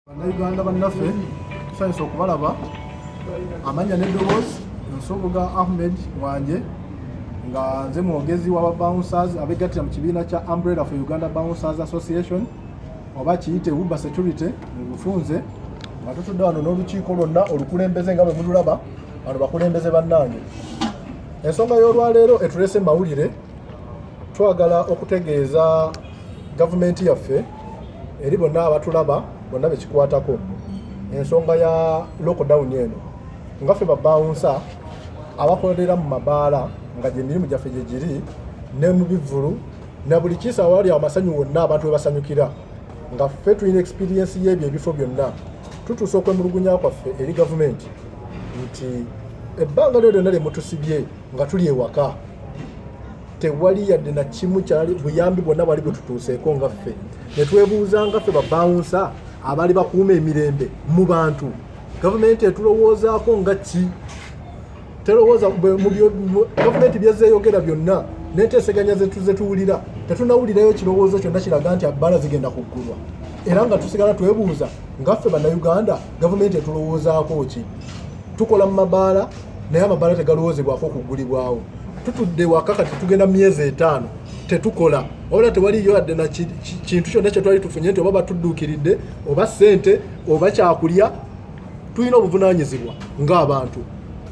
Bannayuganda bannaffe tusanyusa okubalaba amanya n'eddoboozi Nsubuga Ahmed wange nga nze mwogezi w'aba bouncers abegattira mu kibiina kya Umbrella for Uganda Bouncers Association oba kiyite Uber Security mu bufunze nga tutudde wano n'olukiiko lwonna olukulembeze nga bwe mululaba bano bakulembeze bannange. Ensonga y'olwaleero etuleese mawulire twagala okutegeeza gavumenti yaffe eri bonna abatulaba bonna bekikwatako ensonga ya lockdown eno nga ffe babawunsa abakolera mu mabaala nga gye emirimu gyaffe gye giri ne mu bivvulu na buli kiisa awali amasanyu wonna abantu we basanyukira nga ffe tulina experience y'ebyo ebifo byonna tutuusa okwemulugunya kwaffe eri gavumenti nti ebbanga lyo lyonna lye mutusibye nga tuli ewaka tewali yadde na kimu kyali buyambi bwonna bwali bwe tutuuseeko nga ffe ne twebuuza nga ffe babawunsa abali bakuuma emirembe mu bantu gavumenti etulowoozaako nga ki terowooza gavumenti byezzeeyogera byonna n'enteeseganya ze tuwulira tetunawulirayo kirowoozo kyonna kiraga nti abbaala zigenda kuggulwa era nga tusigala twebuuza nga ffe bannayuganda gavumenti etulowoozaako ki tukola mu mabaala naye amabaala tegalowoozebwako okuggulibwawo tutudde waka kati tugenda myezi 5 tetukola oba tewaliyo yadde na kintu kyonna kye twali tufunye nti oba batudduukiridde oba ssente oba kyakulya tulina obuvunaanyizibwa ng'abantu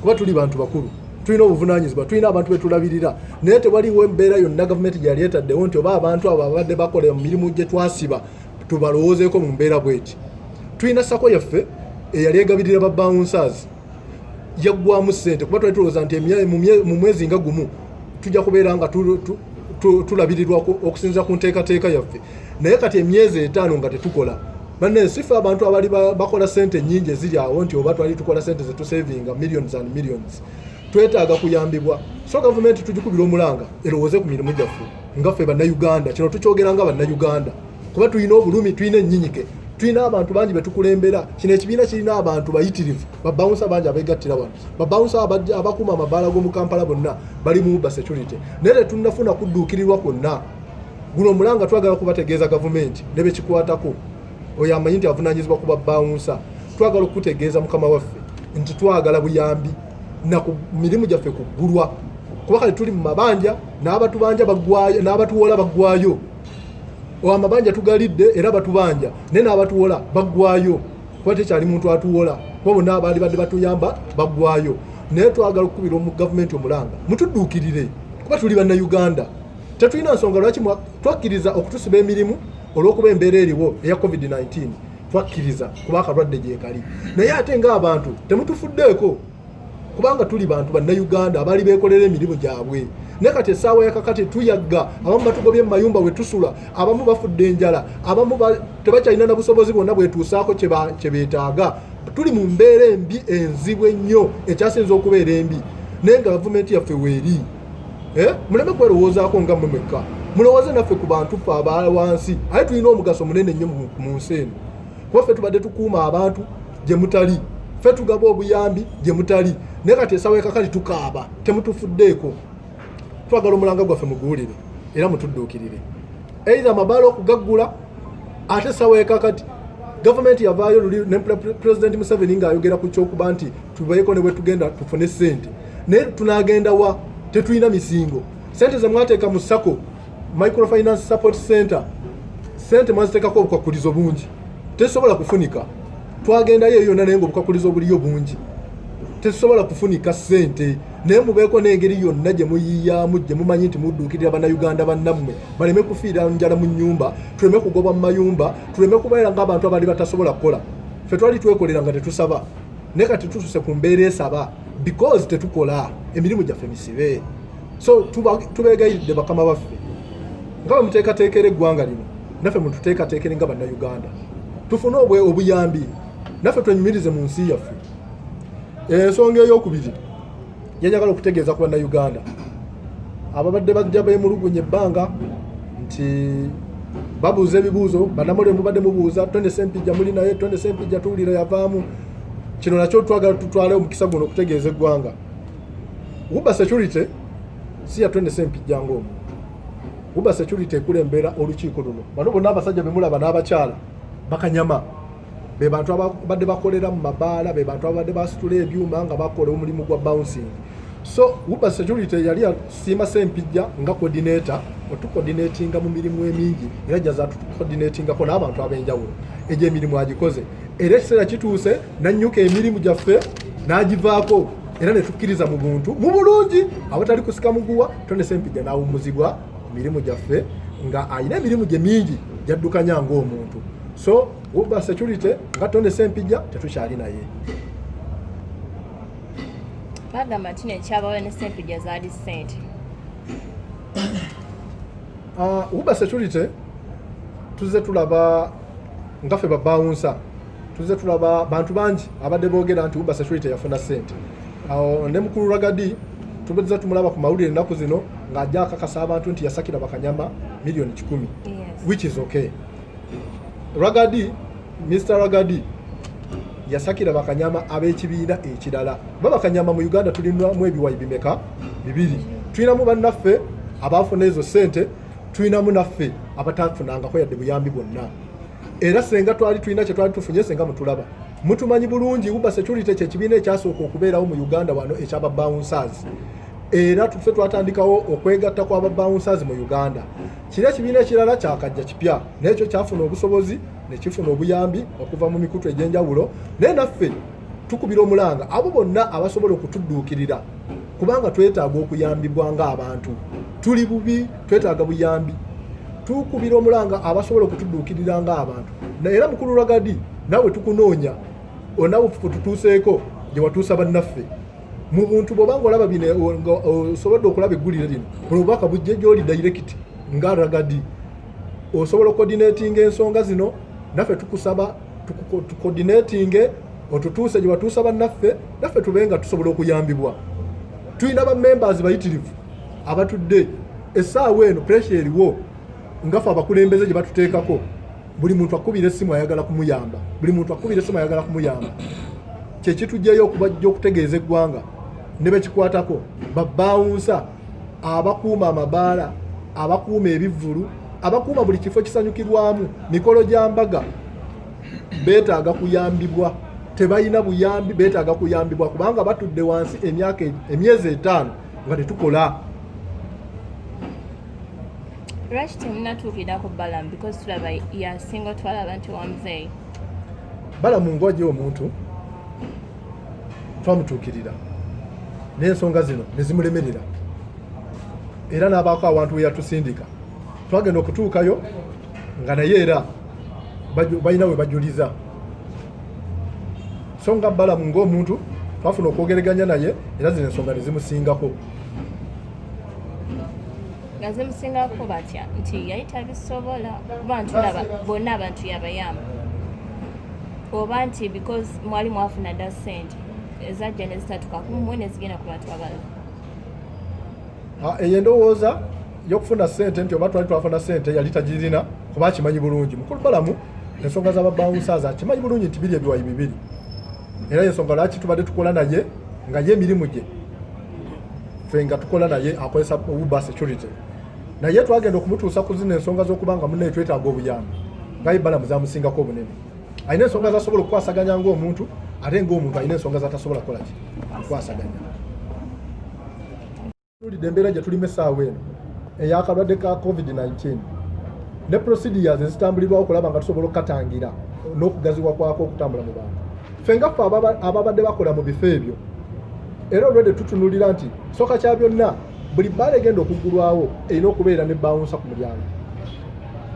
kuba tuli bantu bakulu tulina obuvunaanyizibwa tulina abantu betulabirira naye tewaliwo embeera yonna gavumenti gyali etaddewo nti oba abantu abo abadde bakola mu mirimu gye twasiba tubalowoozeeko mu mbeera bweti. Tulina sako yaffe eyali egabirira ba bouncers yaggwamu ssente kuba twali tulowooza nti mu mwezi nga gumu tujja kubeera nga tulabirirwa okusinziira ku nteekateeka yaffe naye kati emyezi 5 nga tetukola banne sifa abantu abali bakola ssente nnyingi eziri awo nti oba twali tukola ssente zetusavinga millions and millions twetaaga kuyambibwa so gavumenti tugikubira omulanga erowooze ku mirimu gyaffe nga ffe bannayuganda kino tukyogera nga bannayuganda kuba tulina obulumi tulina ennyinike tulina abantu bangi betukulembera kino ekibiina kirina abantu bayitirivu babawunsa bangi abegattira wano babawunsa abakuuma amabaala g'omu Kampala bonna bali mu Uber Security naye tetunnafuna kudduukirirwa kwonna guno omulanga twagala kubategeeza gavumenti ne bekikwatako oyo amanyi nti avunaanyizibwa ku babawunsa twagala okutegeeza mukama waffe nti twagala buyambi na ku mirimu gyaffe kuggulwa kuba kale tuli mu mabanja n'abatubanja baggwayo n'abatuwola baggwayo amabanja tugalidde era batubanja naye n'abatuwola baggwayo kuba tekyali muntu atuwola kuba bonna abaali badde batuyamba baggwayo naye twagala okukubira mu gavumenti omulanga mutudduukirire kuba tuli bannayuganda tetulina nsonga lwaki twakkiriza okutusiba emirimu olw'okuba embeera eriwo eya COVID-19 twakkiriza kuba akalwadde gyekali naye ate ng'abantu temutufuddeeko kubanga tuli bantu bannayuganda abaali beekolera emirimu gyabwe naye kati essaawa yakakati tuyagga abamu batugobye mu mayumba we tusula abamu bafudde enjala abamu tebakyalina na busobozi bwonna bwetuusaako kye beetaaga tuli mu mbeera embi enzibu ennyo ekyasinza okubeera embi naye nga gavumenti yaffe weeri muleme kwerowoozaako nga mmwe mwekka mulowooze naffe ku bantu ffe abala wansi aye tulina omugaso munene nnyo mu nsi eno kuba ffe tubadde tukuuma abantu gye mutali ffe tugaba obuyambi gye mutali naye kati essaawa yakakati tukaaba temutufuddeeko twagala omulanga gwaffe muguwulire era mutudduukirire eitha amabaala okugaggula ate essaawa yakakati gavumenti yavaayo ne President Museveni ng'ayogera ku kyokuba nti tubeeko ne bwe tugenda tufune ssente naye tunaagenda wa tetulina misingo ssente ze mwateeka mu sako Microfinance Support Center ssente mwaziteekako obukwakulizo bungi tezisobola kufunika twagendayo eyo yonna naye ng'obukwakulizo buliyo bungi tezisobola kufunika ssente naye mubeeko n'engeri yonna gye muyiiyaamu gye mumanyi nti mudduukirira bannayuganda bannammwe baleme kufiira njala mu nnyumba tuleme kugobwa mu mayumba tuleme kubeera ng'abantu abali batasobola kukola ffe twali twekolera nga tetusaba naye kati tutuse ku mbeera esaba because tetukola emirimu gyaffe misibe so tubeegayiridde bakama baffe nga bwe muteekateekera eggwanga lino naffe mututeekateekere nga bannayuganda tufune obuyambi naffe twenyumirize mu nsi yaffe. Ensonga ey'okubiri yenjagala okutegeeza ku bannayuganda ababadde bajja beemulugunya ebbanga nti babuuza ebibuuzo bannamule mubadde mubuuza Tony Sempijja muli naye Tony Sempijja tuwulira yavaamu kino nakyo twagala tutwale omukisa guno okutegeeza eggwanga Uber Security si ya Tony Sempijja ng'omu Uber Security ekulembera olukiiko luno bano bonna abasajja bemulaba n'abakyala bakanyama be bantu abadde bakolera mu mabaala be bantu abadde basitula ebyuma nga bakola omulimu gwa bouncing. So Uber Security yali asiima Ssempijja nga coordinator otucoordinatinga mu mirimu emingi era jaza tucoordinatingako n'abantu ab'enjawulo egyo emirimu agikoze era ekiseera kituuse nannyuka emirimu gyaffe n'agivaako era ne tukkiriza mu buntu mu bulungi awatali kusika muguwa Tone Ssempijja n'awummuzibwa emirimu gyaffe nga alina emirimu gye mingi gyaddukanya ng'omuntu. So Uber Security nga Tone Ssempijja tetukyali naye. Bagamba nti nekyabawo ne Ssempijja zaali ssente. Uber Security tuzze tulaba nga ffe babawunsa tuzze tulaba bantu bangi abadde boogera nti Uber Security yafuna ssente. Awo ne mukulu Ragadi tubezza tumulaba ku mawulire ennaku zino ng'ajja akakasa abantu nti yasakira bakanyama milioni 10, which is okay. Ragadi, Mr. Ragadi yasakira bakanyama ab'ekibiina ekirala. Bakanyama mu Uganda tulinamu ebiwayi bimeka? 2. Tulinamu bannaffe abaafuna ezo ssente, tulinamu naffe abatafunangako yadde buyambi bwonna. Era senga twali tulina kye twali tufunye senga mutulaba. Mutumanyi bulungi Uber Security kye kibiina ekyasooka okubeerawo mu Uganda wano ekyaba bouncers. Era tuffe twatandikawo okwegatta kw'aba bouncers mu Uganda. Kiri ekibiina ekirala kyakajja kipya n'ekyo kyafuna obusobozi ne kifuna obuyambi okuva mu mikutu egy'enjawulo naye naffe tukubira omulanga abo bonna abasobola okutudduukirira kubanga twetaaga okuyambibwa ng'abantu. Tuli bubi, twetaaga buyambi. Tukubira omulanga abasobola okutudduukirira ng'abantu. Era mukulu Ragadi nawe tukunoonya onawe tutuuseeko gye watuusa bannaffe. Mu buntu bw'obanga olaba bino osobodde okulaba eggulire lino obubaka bujje gy'oli direct nga Ragadi osobola coordinating ensonga zino naffe tukusaba tucoordinating otutuuse gye watuusa bannaffe naffe tubenga tusobola okuyambibwa. Tulina ba members bayitirivu abatudde essaawa eno pressure eriwo ngafe abakulembeze gye batuteekako buli muntu akubira essimu ayagala kumuyamba kye kitujjayo okubajja okutegeeza eggwanga ne bekikwatako babawunsa abakuuma amabaala abakuuma ebivvulu abakuuma buli kifo kisanyukirwamu mikolo gya mbaga beetaaga kuyambibwa. Tebalina buyambi beetaaga kuyambibwa kubanga batudde wansi emyezi 5 nga tetukola. Lwaki temunatuukirako Balamu because tulaba yasinga twalaba nti wamuzeeyi. Balamu ng'oggya omuntu twamutuukirira n'ensonga zino ne zimulemerera era n'abaako awantu we yatusindika twagenda okutuukayo nga naye era balina we bajuliza. So nga Balamu ng'omuntu twafuna okwogeraganya naye era zino ensonga ne zimusingako. Nga zimusingako batya nti yali tabisobola kuba ntulaba bonna abantu yabayamba oba nti because mwali mwafuna dda ssente ezajja ne zitatuka kumwe ne zigenda ku bantu abalala. Eyo endowooza y'okufuna ssente nti oba twali twafuna ssente yali tagirina kuba akimanyi bulungi. Mukulu Balamu ensonga z'ababawunsaza akimanyi bulungi nti biri ebiwayi 2 era ensonga lwaki tubadde tukola naye nga ye emirimu gye ffe nga tukola naye akozesa Uber Security naye twagenda okumutuusa ku zino ensonga z'okubanga munnaye twetaaga obuyambi ngaye Balamu zamusingako obunene. Alina ensonga zasobola okukwasaganya ng'omuntu ate ng'omuntu alina ensonga zatasobola kukola ki kukwasaganya. Tulidde embeera gye tulimu essaawa eno ey'akalwadde ka COVID-19 ne procedures ezitambulirwawo okulaba nga tusobola okukatangira n'okugaziwa kwako okutambula mu bantu. Ffe nga ffe ababadde bakola mu bifo ebyo era olwedde tutunulira nti soka kya byonna buli bbaala egenda okuggulwawo erina okubeera ne bawunsa ku mulyango.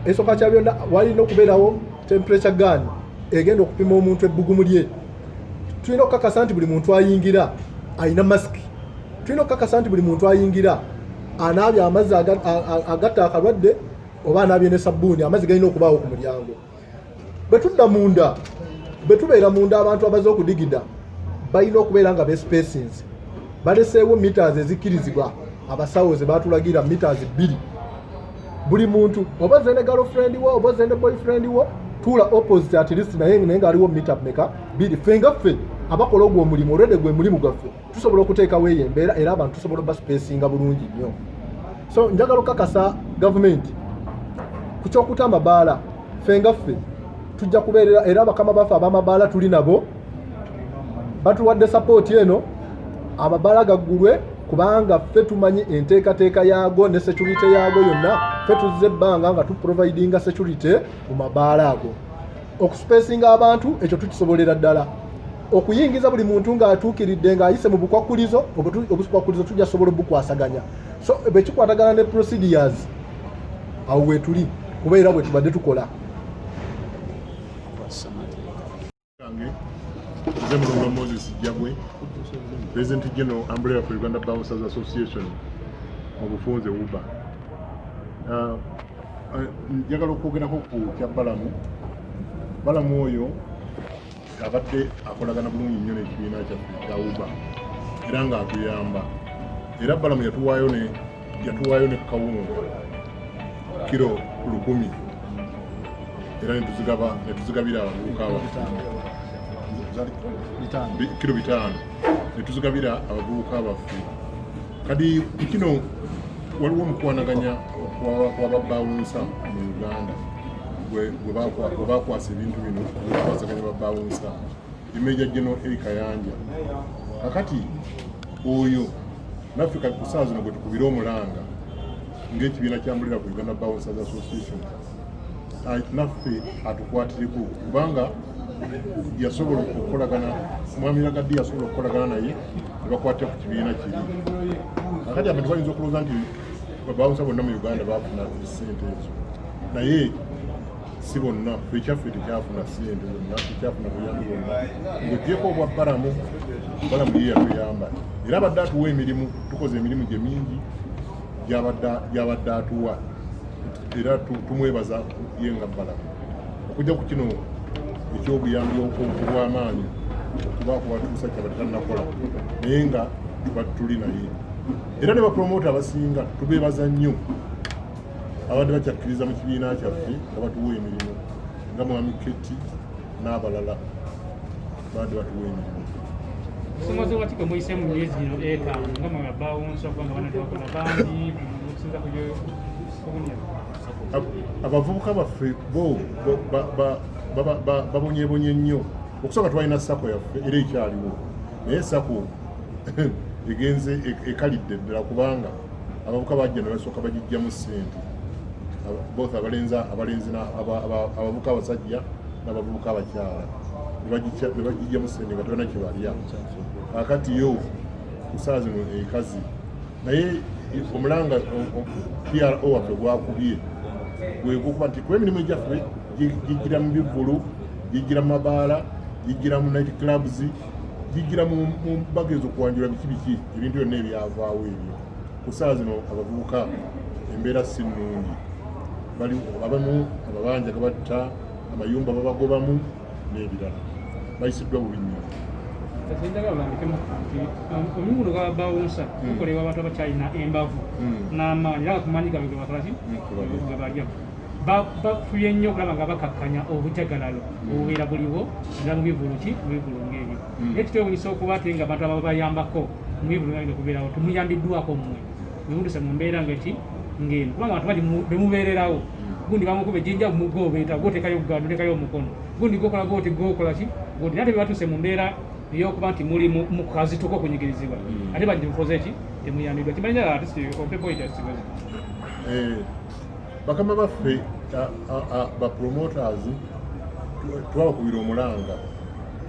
Esooka kya byonna walina okubeerawo temperature gun egenda okupima omuntu ebbugumu lye. Tulina okukakasa nti buli muntu ayingira alina masiki. Tulina okukakasa nti buli muntu ayingira anaabye amazzi agatta akalwadde oba anaabye ne sabbuuni amazzi galina okubaawo ku mulyango. Bwe tubeera munda abantu abaze okudigida balina okubeera nga beespacings. Baleseewo meters ezikkirizibwa abasawo ze batulagira meters 2. Buli muntu oba ze ne girlfriend wo oba ze ne boyfriend wo tuula opposite at least naye ng'aliwo meter meka 2. Ffe nga ffe abakola ogwo omulimu olwedde gwe mulimu gwaffe tusobola okuteekawo eyo embeera era abantu tusobola baspacinga bulungi nnyo. So njagala okukakasa gavumenti ku ky'okutta amabaala ffe nga ffe tujja kubeerera era bakama baffe ab'amabaala tuli nabo batuwadde support eno amabaala gaggulwe kubanga ffe tumanyi enteekateeka yaago ne security yaago yonna ffe tuzze ebbanga nga tuprovidinga security mu mabaala ago okuspacinga abantu ekyo tukisobolera ddala okuyingiza buli muntu ng'atuukiridde ng'ayise mu bukwakkulizo obukwakulizo tujja sobola obukwasaganya so bwekikwatagana ne procedures awo wetuli kubeera bwe tubadde tukola nze mulongo Moses Jagwe President General Umbrella for Uganda Bouncers Association mu bufunze UBA. Njagala okwogerako ku kya Balamu oyo abadde akolagana bulungi nnyo n'ekibiina kyaffe kya UBA era ng'atuyamba era Balamu yatuwaayo ne kawunga kiro 100 era netuzigabira abavubuka abaffe kilo 5 netuzigabira abavubuka abaffe kadi kino waliwo omukwanaganya wababawunsa mu Uganda gwe bakwasa ebintu bino bakwasaganya babawunsa Meja General Eric Kayanja kakati oyo naffe kusaa zino gwe tukubira omulanga ng'ekibiina kya Umbrella for Uganda Bouncers Association naffe atukwatireko kubanga yasobola okukolagana Mwami Lagadde yasobola okukolagana naye ne bakwatira ku kibiina kiri kakati abantu bayinza okulowooza nti babawunsa bonna mu Uganda baafuna ssente ezo naye si bonna ekyaffe tekyafuna ssente zonna tekyafuna buyambi bwonna ng'ogyeko obwa Balamu ye yatuyamba era abadde atuwa emirimu tukoze emirimu gye mingi gy'abadde atuwa era tumwebaza ye nga Balamu okujja ku kino ekyobuyambi obw'amaanyi okubakuwatuusa kyabadde tannakola naye nga batuli naye era ne bapromota abasinga tubeebaza nnyo abadde bakyakkiriza mu kibiina kyaffe nga batuwa emirimu nga Mwami Keti n'abalala badde batuwa emirimu Somaze watike muyise mu myezi ino 5 nga mwe bawunsa kubanga bana tebakola bangi okusinza ku abavubuka baffe bo babonyebonye nnyo okusooka twalina sako yaffe era ekyaliwo naye sako egenze ekalidde ddala kubanga abavubuka bajja ne basooka bagijjamu ssente both abalenzi abavubuka abasajja n'abavubuka abakyala ne bagijjamu ssente nga tebana kye balya kakati yo kusaa zino ekazi naye omulanga PRO waffe gwakubye gwekukuba nti kuba emirimu gyaffe gijjira mu bivvulu gijjira mu mabaala gijjira mu night clubs gijjira mu bagezo okuwanjula biki ebintu byonna ebyavaawo ebyo ku saa zino abavubuka embeera si nnungi bali abamu amabanja gabatta amayumba babagobamu n'ebirala bayisiddwa bubi nnyo omuwulo gwa bawunsa gukolebwa abantu abakyalina embavu n'amaanyi era kumanyi gabe gebakolaki gebalya bafuye nnyo okulaba nga bakakkanya obujagalalo obubeera buliwo era mu bivulu ng'ebyo naye kitwewunyisa okuba ate nga abantu ababayambako mu bivulu nga bino kubeerawo temuyambiddwako mmwe mwewundise mu mbeera ng'eno kubanga abantu bali bemubeererawo gundi bamukuba ejjinja mugobeeta goteekayo ogugando otekayo omukono gundi gokola goti gokolaki goti nate bebatuuse mu mbeera eyokuba nti muli mu kazituko okunyigirizibwa ate bati mukoze eki temuyambiddwa kimanyira atiompepoitasigozi bakama baffe bapromoters twabakubira omulanga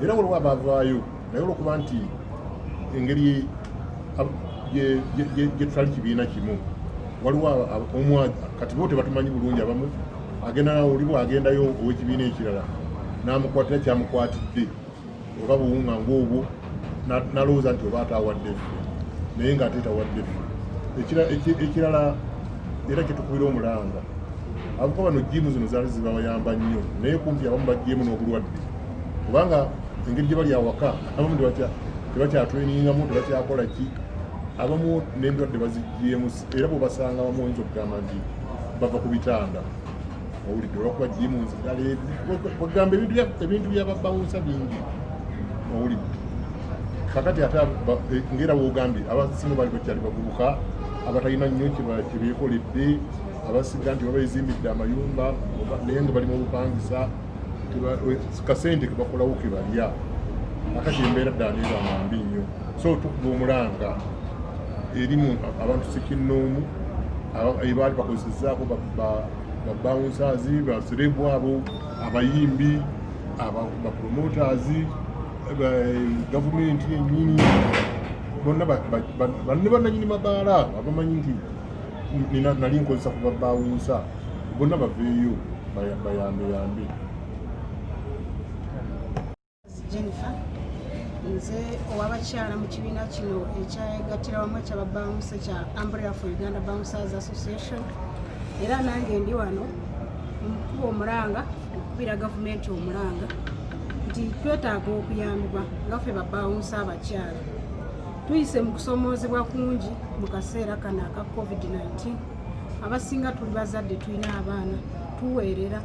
era waliwo abavaayo naye olwokuba nti engeri gye tutali kibiina kimu waliwo kati bo tebatumanyi bulungi abamu agenda oli bwagendayo ow'ekibiina ekirala n'amukwatira kyamukwatidde oba buwunga ng'obwo nalowooza nti oba ataawadde ffe naye ng'ate tawadde ffe ekirala era kyetukubira omulanga abavubuka bano jimu zino zaali zibabayamba nnyo naye kumpi abamu bagyemu n'obulwadde kubanga engeri gye bali awaka abamu tebakyatweningamu tebakyakola ki abamu n'endwadde bazigyemu era bwebasanga abamu oyinza okugamba nti bava ku bitanda owulidde olwakuba jimu nzidala wegamba ebintu byababawunsa bingi owulidde kakati ate ngera woogambye abasinga bali bakyali bavubuka abatalina nnyo kyebeekoledde abasiga nti babeezimbidde amayumba naye nga bali mu bupangisa kasente kebakolawo kebalya akati embeera ddala nebangambi nnyo so tukuba omulanga erimu abantu sekinnoomu ebaali bakozesaako babouncers baserebu abo abayimbi bapromoters gavumenti yennyini bonna banne bannanyini mabaala abamanyi nti nali nkozesa ku babawunsa bonna baveeyo bayambe Jennifer nze owabakyala mu kibiina kino ekyayegattira wamu ekyababawunsa kya Umbrella for Uganda Bouncers Association era nange ndi wano omukuba omulanga okubira gavumenti omulanga nti twetaaga okuyambibwa nga ffe babawunsa abakyala tuyise mu kusomoozebwa kungi mu kaseera kano aka COVID-19 abasinga tuli bazadde tulina abaana tuweerera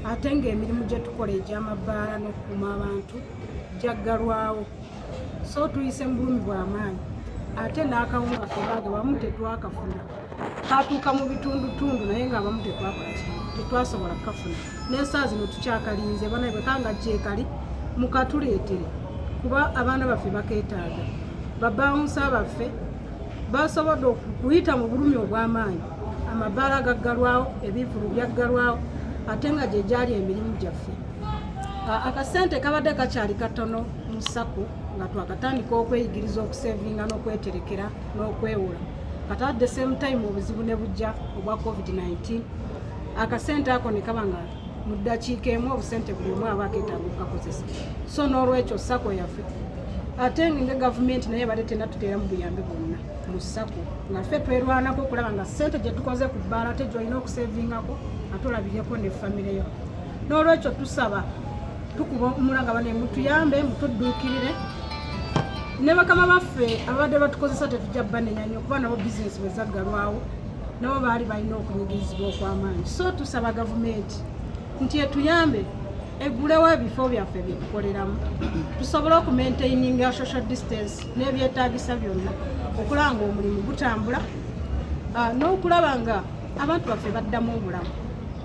ate ng'emirimu gye tukola egy'amabbaala n'okukuuma abantu gyaggalwawo so tuyise mu bulumi bw'amaanyi ate n'akawunga kebaage wamu tetwakafuna katuuka mu bitundutundu naye ng'abamu tetwasobola kukafuna n'esaawa zino tukyakalinze banaye bwekanga gyekali mukatuleetere kuba abaana baffe bakeetaaga babawunsa baffe basobodde okuyita mu bulumi obw'amaanyi amabbaala gaggalwawo ebivulu byaggalwawo ate nga gye gyali emirimu gyaffe akasente kabadde kakyali katono mu sako nga twakatandika okweyigiriza okusevinga n'okweterekera n'okwewola kati at the same time obuzibu ne bujja obwa COVID-19 akasente ako ne kaba nga mu ddakiika emu obusente buli omu aba akeetaaga okukakozesa so n'olwekyo sako yaffe ate nga gavumenti naye bade tena tuteera mu buyambi bwonna mu sako nga ffe twerwanako okulaba nga sente gye tukoze ku bbaala ate gyolina okusevingako ate olabireko ne famire yo n'olwekyo tusaba tukuba omulanga bane mutuyambe mutudduukirire ne bakama baffe abadde batukozesa tetujja banenyanyo okuba nabo bizinesi bwe zaggalwawo nabo baali balina okunyigirizibwa okw'amaanyi so tusaba gavumenti nti etuyambe egulewo ebifo byaffe byetukoleramu tusobole okumaintaininga social distance n'ebyetaagisa byonna okulanga omulimu gutambula n'okulaba nga abantu baffe baddamu obulamu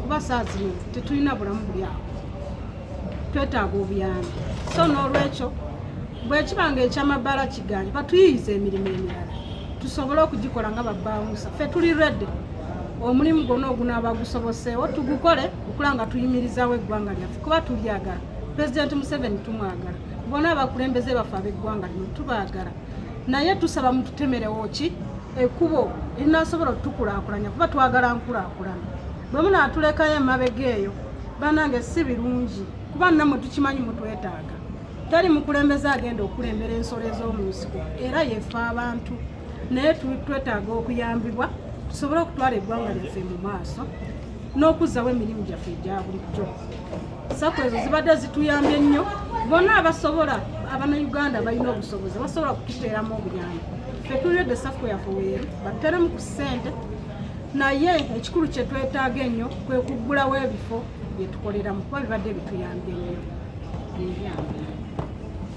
kuba saa zino tetulina bulamu buli awo twetaaga obuyambi so n'olwekyo bwekibanga ekyamabbaala kiganje batuyiyiza emirimu emirala tusobole okugikola nga babawunsa ffe tuli redde omulimu gwonna ogunaaba gusoboseewo tugukole okulanga tuyimirizaawo eggwanga lyaffe kuba tulyagala pulezidenti Museveni tumwagala bonna abakulembeze baffe ab'eggwanga lino tubaagala naye tusaba mututemerewo ki ekkubo erinasobola otukulaakulanya kuba twagala nkulaakulana bwe munaatulekayo emabega eyo banange si birungi kuba nammwe tukimanyi mutwetaaga teri mukulembeze agenda okulembera ensolo ez'omu nsiko era yefe abantu naye twetaaga okuyambibwa tusobole okutwala eggwanga lyaffe mu maaso n'okuzzawo emirimu gyaffe egya bulijjo sako ezo zibadde zituyambye nnyo bonna abasobola abanayuganda balina obusobozi basobola kututeeramu obuyambi ffe tuliredde sako yaffe weeri batteremu ku ssente naye ekikulu kye twetaaga ennyo kwe kuggulawo ebifo bye tukoleramu kuba bibadde bituyambye nnyo.